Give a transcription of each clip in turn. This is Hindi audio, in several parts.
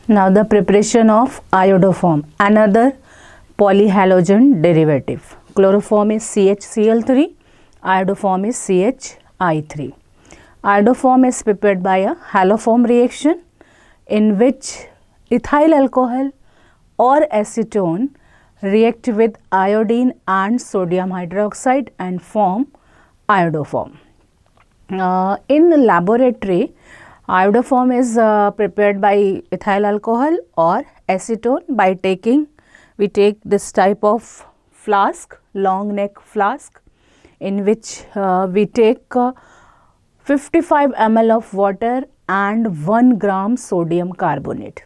Now the preparation of iodoform, another polyhalogen derivative. Chloroform is CHCl3, iodoform is CHI3. Iodoform is prepared by a haloform reaction in which ethyl alcohol or acetone react with iodine and sodium hydroxide and form iodoform. In the laboratory, iodoform is prepared by ethyl alcohol or acetone by we take this type of flask, long neck flask, in which we take 55 ml of water and 1 gram sodium carbonate.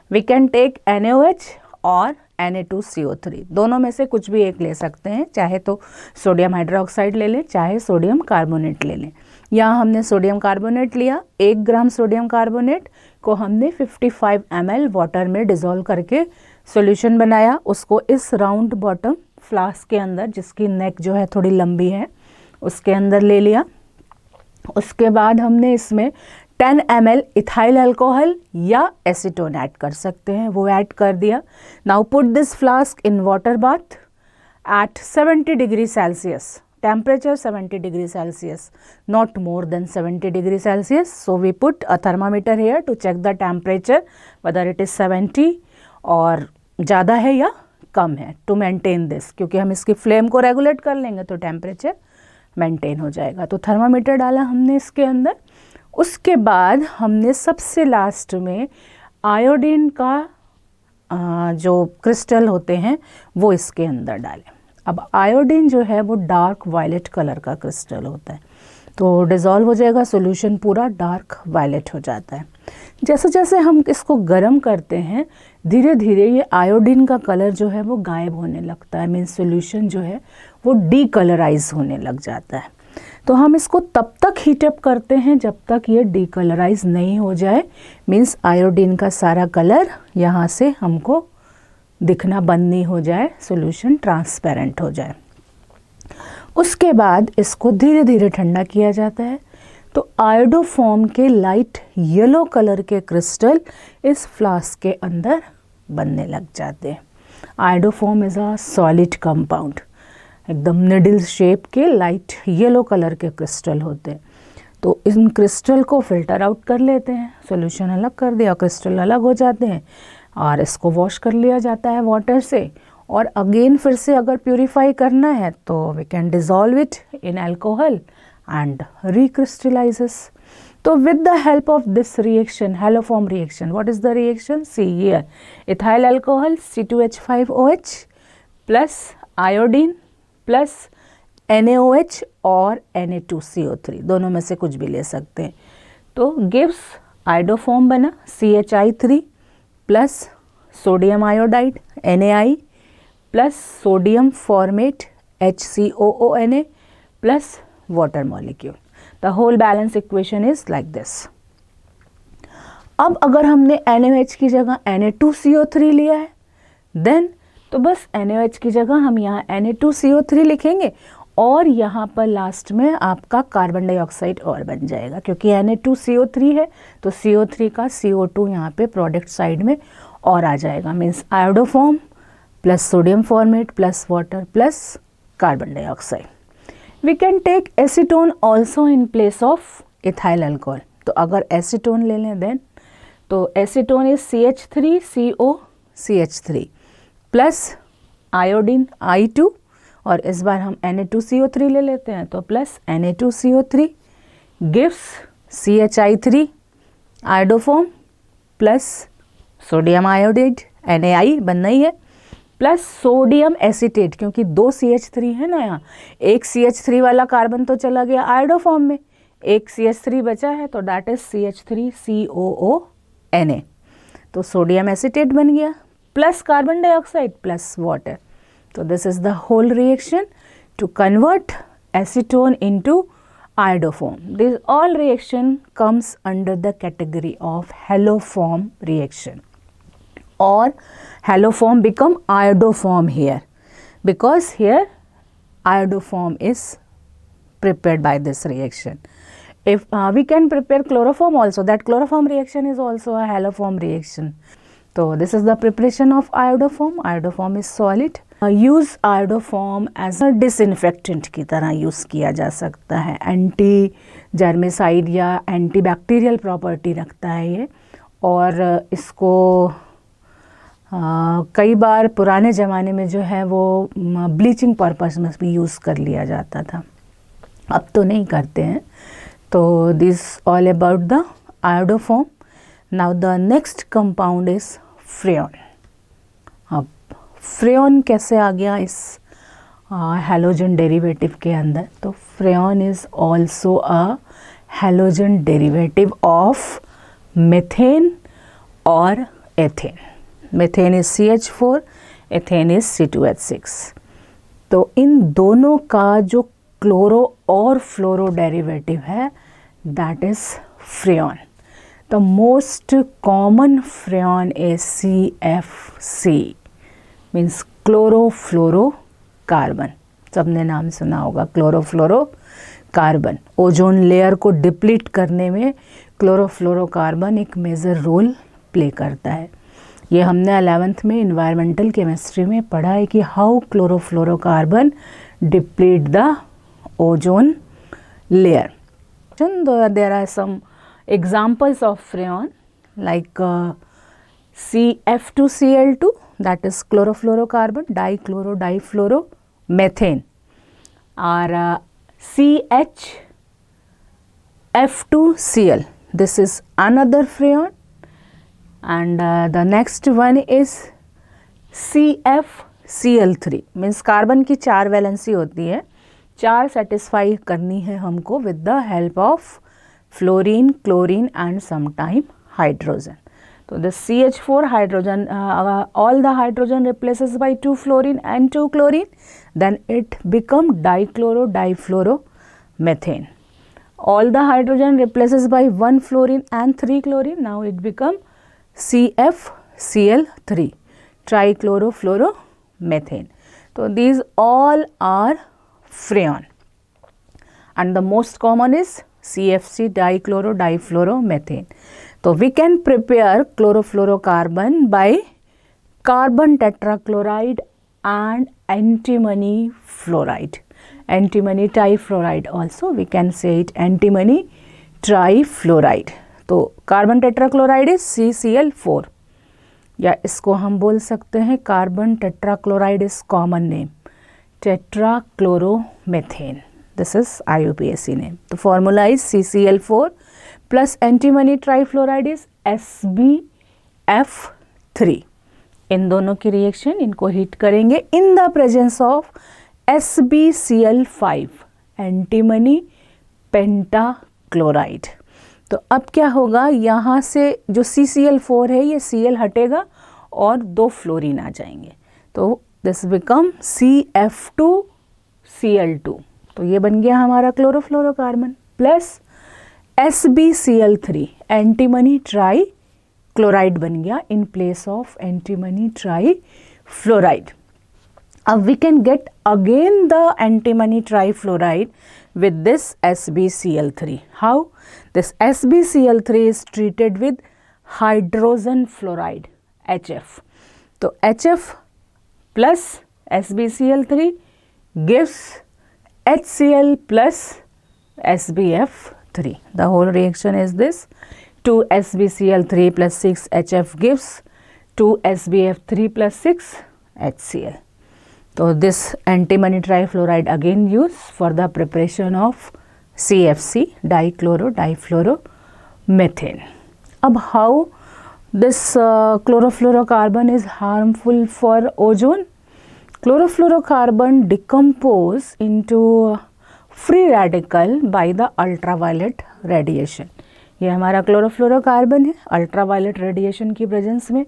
We can take NaOH और Na2CO3, दोनों में से कुछ भी एक ले सकते हैं, चाहे तो सोडियम हाइड्रोक्साइड ले लें, चाहे सोडियम कार्बोनेट ले लें। यहाँ हमने सोडियम कार्बोनेट लिया, 1 ग्राम सोडियम कार्बोनेट को हमने 55 ml वाटर में डिज़ोल्व करके सॉल्यूशन बनाया, उसको इस राउंड बॉटम फ्लास्क के अंदर, जिसकी नेक जो है थोड़ी लंबी है, उसके अंदर ले लिया। उसके बाद हमने इसमें 10 ml इथाइल अल्कोहल या एसीटोन ऐड कर सकते हैं, वो ऐड कर दिया। Now put this flask in water bath eight 70 degree Celsius, temperature 70 degree Celsius, not more than 70 degree Celsius. So we put a thermometer here to check the temperature whether it is 70 और ज़्यादा है या कम है, टू मेंटेन दिस, क्योंकि हम इसकी फ्लेम को रेगुलेट कर लेंगे तो टेम्परेचर मेंटेन हो जाएगा। तो थर्मामीटर डाला हमने इसके अंदर। उसके बाद हमने सबसे लास्ट में आयोडीन का जो क्रिस्टल होते हैं वो इसके अंदर डालें। अब आयोडीन जो है वो डार्क वायलेट कलर का क्रिस्टल होता है, तो डिज़ोल्व हो जाएगा, सॉल्यूशन पूरा डार्क वायलेट हो जाता है। जैसे जैसे हम इसको गर्म करते हैं धीरे धीरे ये आयोडीन का कलर जो है वो गायब होने लगता है, मीन्स सॉल्यूशन जो है वो डीकलराइज होने लग जाता है। तो हम इसको तब तक हीटअप करते हैं जब तक ये डीकलराइज नहीं हो जाए, मीन्स आयोडीन का सारा कलर यहाँ से हमको दिखना बंद नहीं हो जाए, सॉल्यूशन ट्रांसपेरेंट हो जाए। उसके बाद इसको धीरे धीरे ठंडा किया जाता है, तो आयोडोफॉर्म के लाइट येलो कलर के क्रिस्टल इस फ्लास्क के अंदर बनने लग जाते हैं। Iodoform is a solid compound, एकदम निडल शेप के लाइट येलो कलर के क्रिस्टल होते हैं। तो इन क्रिस्टल को फिल्टर आउट कर लेते हैं, सॉल्यूशन अलग कर दिया, क्रिस्टल अलग हो जाते हैं और इसको वॉश कर लिया जाता है वाटर से। और अगेन फिर से अगर प्यूरिफाई करना है तो we can dissolve it in alcohol and recrystallizes. So with the help of this reaction, haloform reaction, what is the reaction? See here, ethyl alcohol C2H5OH plus iodine plus NaOH और Na2CO3, दोनों में से कुछ भी ले सकते हैं। तो gives iodoform बना CHI3 plus sodium iodide NaI plus sodium formate HCOONA plus water molecule. The whole balance equation is like this. अब अगर हमने NaOH की जगह Na2CO3 लिया है देन तो बस NaOH की जगह हम यहाँ Na2CO3 लिखेंगे और यहाँ पर लास्ट में आपका कार्बन डाइऑक्साइड और बन जाएगा, क्योंकि Na2CO3 है तो CO3 का CO2 यहाँ पे प्रोडक्ट साइड में और आ जाएगा, means iodoform plus sodium formate plus water plus carbon dioxide. We can take acetone also in place of ethyl alcohol. तो अगर एसीटोन ले लें देन तो acetone is CH3COCH3 plus iodine I2 और इस बार हम Na2CO3 ले लेते हैं तो plus Na2CO3 gives CHI3 iodoform plus sodium iodide NaI बनना ही है प्लस सोडियम एसीटेट, क्योंकि 2 CH3 है ना, यहाँ एक CH3 वाला कार्बन तो चला गया आयोडोफॉर्म में, एक CH3 बचा है तो दैट इज CH3COONA, तो सोडियम एसीटेट बन गया plus carbon dioxide plus water. तो this is the whole reaction to convert acetone into iodoform. This all reaction comes under the category of haloform reaction, or haloform become iodoform here because here iodoform is prepared by this reaction. If we can prepare chloroform also, that chloroform reaction is also a haloform reaction. तो this is the preparation of iodoform. Iodoform is solid. Use iodoform as a disinfectant की तरह यूज़ किया जा सकता है. एंटी जर्मिसाइड या एंटी बैक्टीरियल प्रॉपर्टी रखता है ये, और इसको कई बार पुराने ज़माने में जो है वो ब्लीचिंग पर्पस में भी यूज़ कर लिया जाता था, अब तो नहीं करते हैं. तो this all about the iodoform. Now the next compound is freon. अब फ्रेयॉन कैसे आ गया इस हैलोजन डेरिवेटिव के अंदर? तो freon is also a halogen derivative of methane और ethane. Methane is CH4, ethane is C2H6. तो इन दोनों का जो क्लोरो और फ्लोरो डेरिवेटिव है that is freon. The most common freon is CFC, means chlorofluoro carbon. सबने नाम सुना होगा क्लोरोफ्लोरो कार्बन. ओजोन लेयर को डिप्लीट करने में क्लोरोफ्लोरो कार्बन एक मेजर रोल प्ले करता है. ये हमने 11th में इन्वायरमेंटल केमिस्ट्री में पढ़ा है कि how chlorofluorocarbon deplete the ozone layer. There are some examples of freon like CF2Cl2, that is chlorofluorocarbon, dichloro difluoro methane, or CHF2Cl, this is another freon. And the next one is CFCl3, means carbon की 4 वैलेंसी होती है, 4 सेटिस्फाई करनी है हमको with the help of fluorine, chlorine and sometime hydrogen. तो the CH4 hydrogen, all the hydrogen replaces by 2 fluorine and 2 chlorine, then it become dichloro difluoro methane. All the hydrogen replaces by 1 fluorine and 3 chlorine, now it become CFCl3, trichlorofluoromethane. So these all are freon, and the most common is CFC, dichloro difluoromethane. So we can prepare chlorofluorocarbon by carbon tetrachloride and antimony fluoride. Antimony trifluoride also, we can say it antimony trifluoride. तो कार्बन टेट्राक्लोराइड इज CCl4, या इसको हम बोल सकते हैं carbon tetrachloride is common name tetrachloromethane. This is IUPAC name. तो formula is CCl4 plus antimony trifluoride is SbF3. इन दोनों की रिएक्शन, इनको हीट करेंगे in the presence of SbCl5, antimony pentachloride. तो अब क्या होगा, यहाँ से जो CCl4 है ये Cl हटेगा और 2 फ्लोरीन आ जाएंगे, तो दिस बिकम CF2Cl2. तो ये बन गया हमारा chlorofluorocarbon plus SbCl3, antimony trichloride बन गया in place of antimony trifluoride. अब we can get again the antimony trifluoride with this SbCl3. How? This SbCl3 is treated with hydrogen fluoride, HF. So HF plus SbCl3 gives HCl plus SbF3. The whole reaction is this: 2 SbCl3 plus 6 HF gives 2 SbF3 plus 6 HCl. So this antimony trifluoride again used for the preparation of CFC, dichloro difluoromethane. Ab how this chlorofluorocarbon is harmful for ozone? Chlorofluorocarbon decompose into free radical by the ultraviolet radiation. ये हमारा क्लोरोफ्लोरोकार्बन है, अल्ट्रावायलेट रेडिएशन की प्रेजेंस में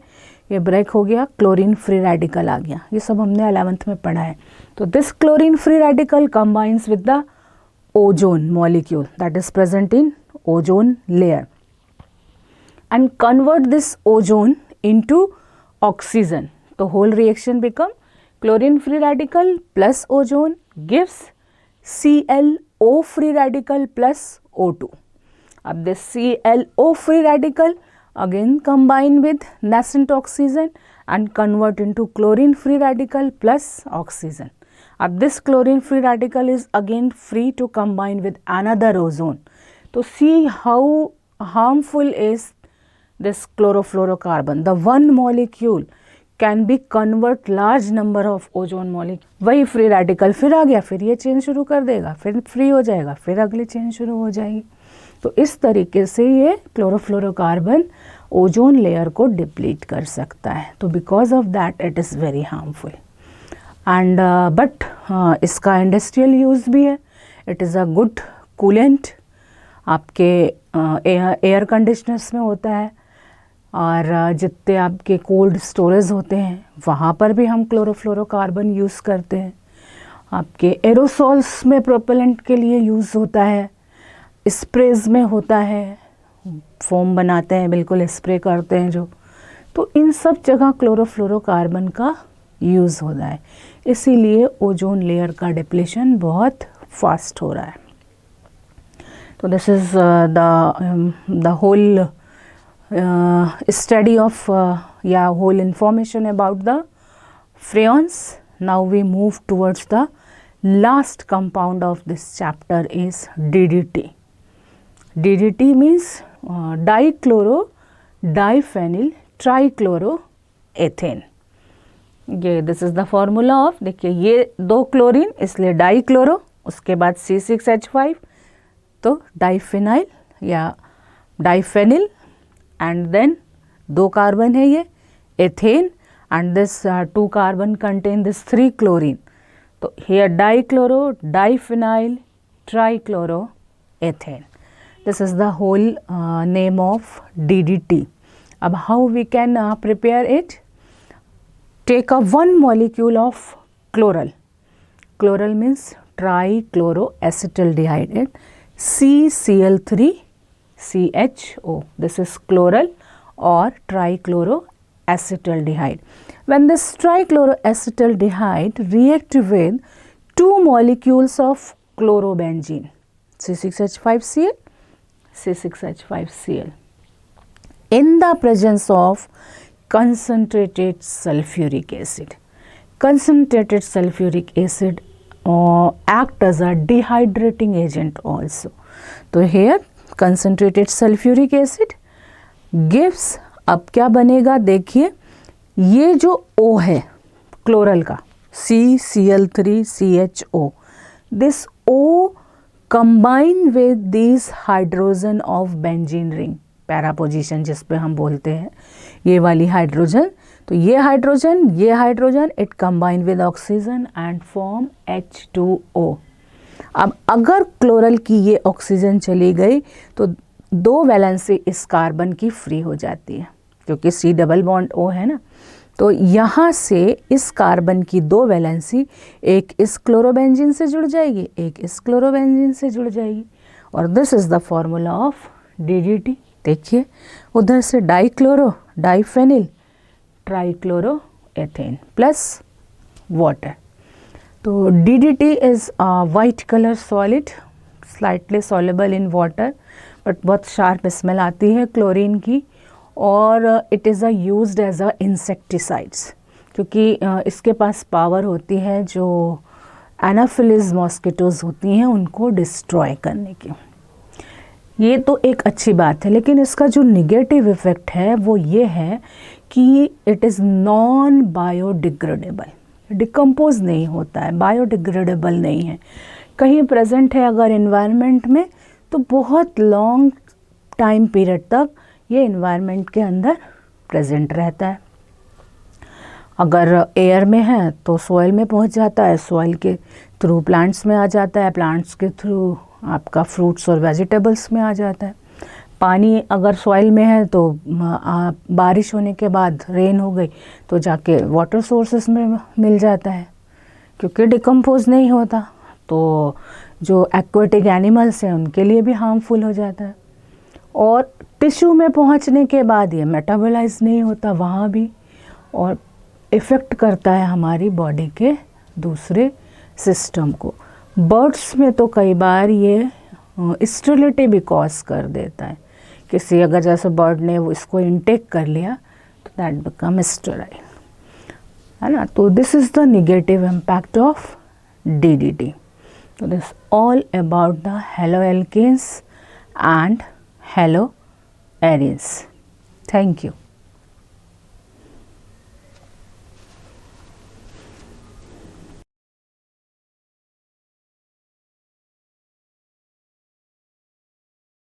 ये ब्रेक हो गया, क्लोरीन फ्री रेडिकल आ गया. ये सब हमने 11th में पढ़ा है. तो this chlorine free radical combines with the ozone molecule that is present in ozone layer and convert this ozone into oxygen. The whole reaction become chlorine free radical plus ozone gives ClO free radical plus O2. अब this ClO free radical again combine with nascent oxygen and convert into chlorine free radical plus oxygen. This chlorine free radical is again free to combine with another ozone. So see how harmful is this chlorofluorocarbon. The one molecule can be convert large number of ozone molecule. वही free radical फिर आ गया, फिर ये चेन शुरू कर देगा, फिर फ्री हो जाएगा, फिर अगली चेन शुरू हो जाएगी. तो इस तरीके से ये क्लोरोफ्लोरोकार्बन ओजोन लेयर को डिप्लीट कर सकता है. तो because of that it is very harmful. And but इसका इंडस्ट्रियल यूज़ भी है. It is a good coolant. आपके एयर कंडीशनर्स में होता है, और जितने आपके कोल्ड स्टोरेज होते हैं वहाँ पर भी हम क्लोरोफ्लोरोकार्बन यूज़ करते हैं. आपके एरोसॉल्स में प्रोपेलेंट के लिए यूज़ होता है, स्प्रेज में होता है, फोम बनाते हैं, बिल्कुल स्प्रे करते हैं जो. तो इन सब जगह क्लोरोफ्लोरोकार्बन का यूज़ होता है. इसीलिए ओजोन लेयर का डिप्लीशन बहुत फास्ट हो रहा है. तो this is the whole study of whole information about the freons. Now we move towards the last compound of this chapter is DDT. DDT means dichloro diphenyl trichloroethane. ये this is the formula of, देखिए ये दो क्लोरीन इसलिए डाइक्लोरो, उसके बाद C6H5 तो डाइफिनाइल या डाइफेनिल, and then दो कार्बन है ये ethane, and this 2 carbon contain this 3 chlorine. तो here dichloro diphenyl trichloroethane. This is the whole name of DDT. अब how we can prepare it? Take a one molecule of chloral. Chloral means trichloroacetaldehyde, CCl3 CHO. This is chloral or trichloroacetaldehyde. When this trichloroacetaldehyde react with 2 molecules of chlorobenzene, C6H5Cl, C6H5Cl, in the presence of concentrated sulfuric acid. Concentrated sulfuric acid act as a dehydrating agent also. तो here concentrated sulfuric acid gives, अब क्या बनेगा देखिए, ये जो O है क्लोरल का CCl3CHO, this O combine with these hydrogen of benzene ring, para position जिस पे हम बोलते हैं, ये वाली हाइड्रोजन. तो ये hydrogen it combine with oxygen and form H2O. अब अगर क्लोरल की ये ऑक्सीजन चली गई तो 2 वैलेंसी इस कार्बन की फ्री हो जाती है, क्योंकि C डबल बॉन्ड O है ना. तो यहाँ से इस कार्बन की 2 वैलेंसी एक इस क्लोरोबेंजीन से जुड़ जाएगी, एक इस क्लोरोबेंजीन से जुड़ जाएगी. और this is the formula of DDT. देखिए उधर से डाइक्लोरो डाइफेनिल ट्राइक्लोरोएथेन प्लस वाटर. तो DDT is a white color solid, slightly soluble in water, but बहुत शार्प स्मेल आती है क्लोरीन की. और it is used as a insecticides, क्योंकि इसके पास पावर होती है जो एनाफिलिस मॉस्किटोज़ होती हैं उनको डिस्ट्रॉय करने की. ये तो एक अच्छी बात है, लेकिन इसका जो निगेटिव इफ़ेक्ट है वो ये है कि it is non biodegradable, decompose नहीं होता है, बायोडिग्रेडेबल नहीं है. कहीं प्रेजेंट है अगर इन्वायरमेंट में तो बहुत लॉन्ग टाइम पीरियड तक ये इन्वायरमेंट के अंदर प्रेजेंट रहता है. अगर एयर में है तो सॉइल में पहुंच जाता है, सॉइल के थ्रू प्लांट्स में आ जाता है, प्लांट्स के थ्रू आपका फ्रूट्स और वेजिटेबल्स में आ जाता है. पानी अगर सॉइल में है तो बारिश होने के बाद रेन हो गई तो जाके वाटर सोर्सेस में मिल जाता है, क्योंकि डिकम्पोज नहीं होता. तो जो एक्वेटिक एनिमल्स हैं उनके लिए भी हार्मफुल हो जाता है. और टिश्यू में पहुंचने के बाद ये मेटाबोलाइज नहीं होता वहाँ भी, और इफ़ेक्ट करता है हमारी बॉडी के दूसरे सिस्टम को. बर्ड्स में तो कई बार ये स्टेरिलिटी भी कॉज कर देता है, किसी अगर जैसे बर्ड ने वो इसको इनटेक कर लिया तो दैट बिकम स्टेराइल, है ना। तो this is the negative impact of DDT. So this is all about the haloalkanes and haloarenes. Thank you.